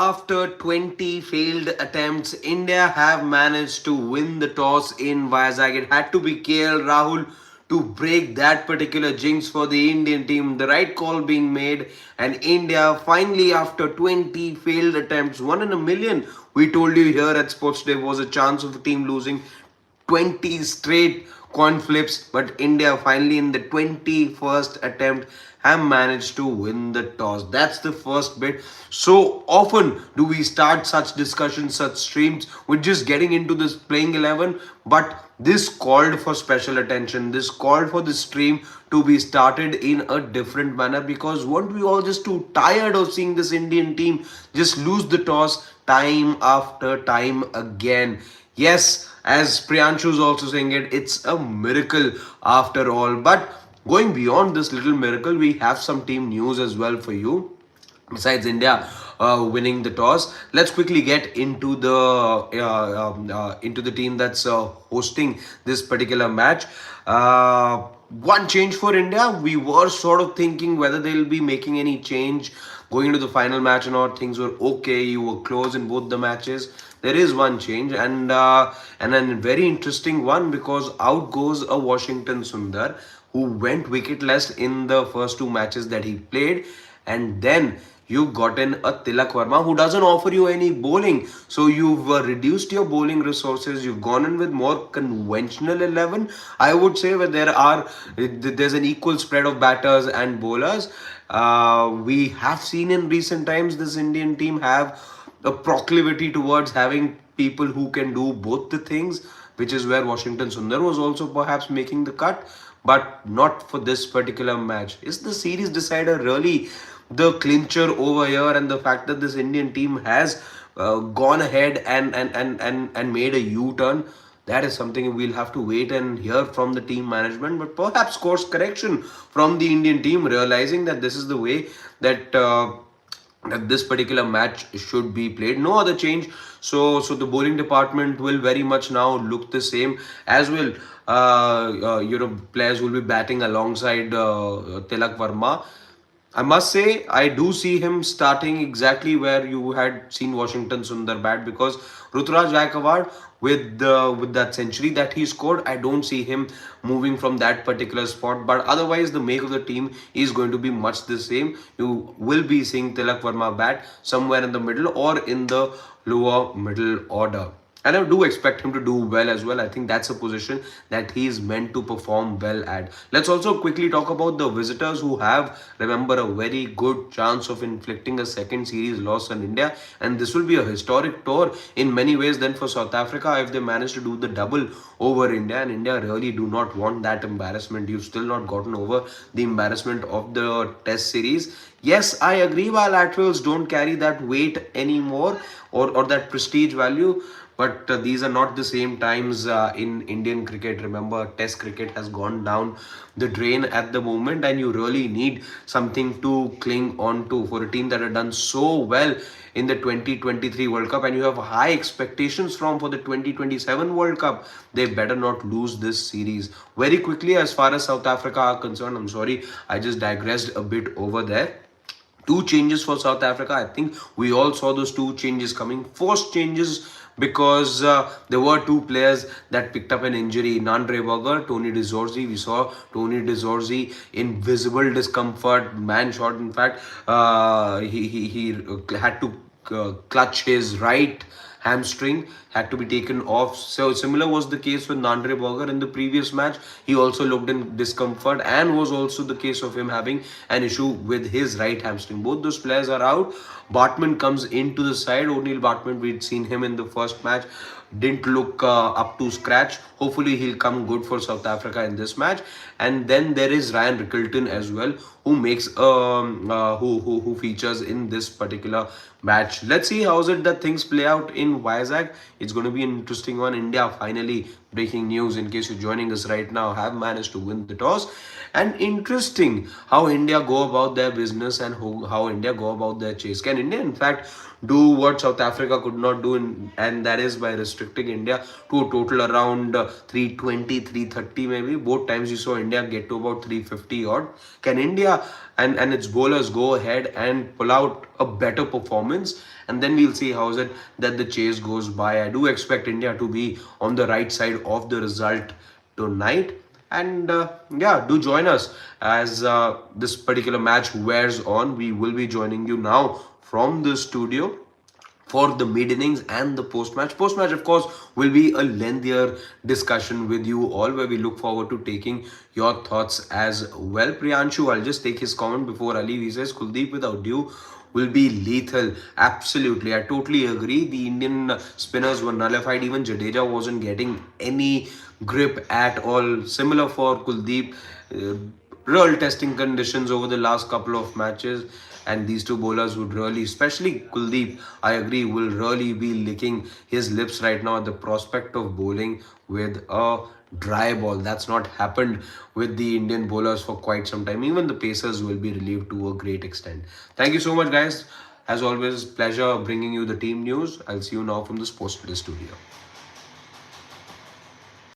after 20 failed attempts, India have managed to win the toss in Vizag. It had to be KL Rahul to break that particular jinx for the Indian team. The right call being made, and India finally, after 20 failed attempts, 1 in a million. We told you here at Sports Day was a chance of a team losing 20 straight coin flips, but India finally in the 21st attempt have managed to win the toss. That's the first bit. So often do we start such discussions, such streams with just getting into this playing 11, but this called for special attention. This called for the stream to be started in a different manner, because weren't we all just too tired of seeing this Indian team just lose the toss time after time again? Yes, as Priyanshu is also saying it, it's a miracle after all. But going beyond this little miracle, we have some team news as well for you. Besides India winning the toss, let's quickly get into the team that's hosting this particular match. One change for India. We were sort of thinking whether they'll be making any change going into the final match or not. Things were okay. You were close in both the matches. There is one change, and a very interesting one, because out goes a Washington Sundar who went wicketless in the first two matches that he played, and then you've gotten a Tilak Verma who doesn't offer you any bowling. So you've reduced your bowling resources. You've gone in with more conventional 11. I would say where there's an equal spread of batters and bowlers. We have seen in recent times this Indian team have a proclivity towards having people who can do both the things, which is where Washington Sundar was also perhaps making the cut, but not for this particular match. Is the series decider really the clincher over here, and the fact that this Indian team has gone ahead and made a U-turn? That is something we'll have to wait and hear from the team management, but perhaps course correction from the Indian team, realizing that this is the way that that this particular match should be played. No other change. So the bowling department will very much now look the same, as will players will be batting alongside Tilak Verma. I must say, I do see him starting exactly where you had seen Washington Sundar bat, because Ruturaj Gaikwad, with that century that he scored, I don't see him moving from that particular spot. But otherwise, the make of the team is going to be much the same. You will be seeing Tilak Verma bat somewhere in the middle or in the lower middle order. And I do expect him to do well as well. I think that's a position that he is meant to perform well at. Let's also quickly talk about the visitors who have, remember, a very good chance of inflicting a second series loss on India. And this will be a historic tour in many ways then for South Africa if they manage to do the double over India. And India really do not want that embarrassment. You've still not gotten over the embarrassment of the test series. Yes, I agree, bilaterals don't carry that weight anymore, or that prestige value. But these are not the same times in Indian cricket. Remember, Test cricket has gone down the drain at the moment, and you really need something to cling on to for a team that had done so well in the 2023 World Cup, and you have high expectations for the 2027 World Cup. They better not lose this series. Very quickly, as far as South Africa are concerned, I'm sorry, I just digressed a bit over there. Two changes for South Africa. I think we all saw those two changes coming. Forced changes, because there were two players that picked up an injury. Nandre Berger, Tony De Zorzi. We saw Tony De Zorzi in visible discomfort, man shot. In fact, he had to clutch his right hamstring, had to be taken off. So similar was the case with Nandre Berger in the previous match. He also looked in discomfort, and was also the case of him having an issue with his right hamstring. Both those players are out. Bartman comes into the side. O'Neill Bartman, we'd seen him in the first match, didn't look up to scratch. Hopefully he'll come good for South Africa in this match. And then there is Ryan Rickelton as well, who makes who features in this particular match. Let's see how is it that things play out in Vizag. It's going to be an interesting one. India finally, breaking news in case you're joining us right now, have managed to win the toss. And interesting how India go about their business and how India go about their chase. Can India in fact do what South Africa could not do, and that is by restricting India to a total around 320, 330 maybe. Both times you saw India get to about 350 odd. Can India and its bowlers go ahead and pull out a better performance? And then we'll see how is it that the chase goes by. I do expect India to be on the right side of the result tonight. And yeah, do join us as this particular match wears on. We will be joining you now from the studio for the mid innings and the post match. Post match, of course, will be a lengthier discussion with you all, where we look forward to taking your thoughts as well. Priyanshu, I'll just take his comment before Ali. He says Kuldeep without you will be lethal. Absolutely, I totally agree. The Indian spinners were nullified. Even Jadeja wasn't getting any grip at all. Similar for Kuldeep. Real testing conditions over the last couple of matches, and these two bowlers would really, especially Kuldeep, I agree, will really be licking his lips right now at the prospect of bowling with a dry ball. That's not happened with the Indian bowlers for quite some time. Even the pacers will be relieved to a great extent. Thank you so much, guys. As always, pleasure bringing you the team news. I'll see you now from the Sports Studio.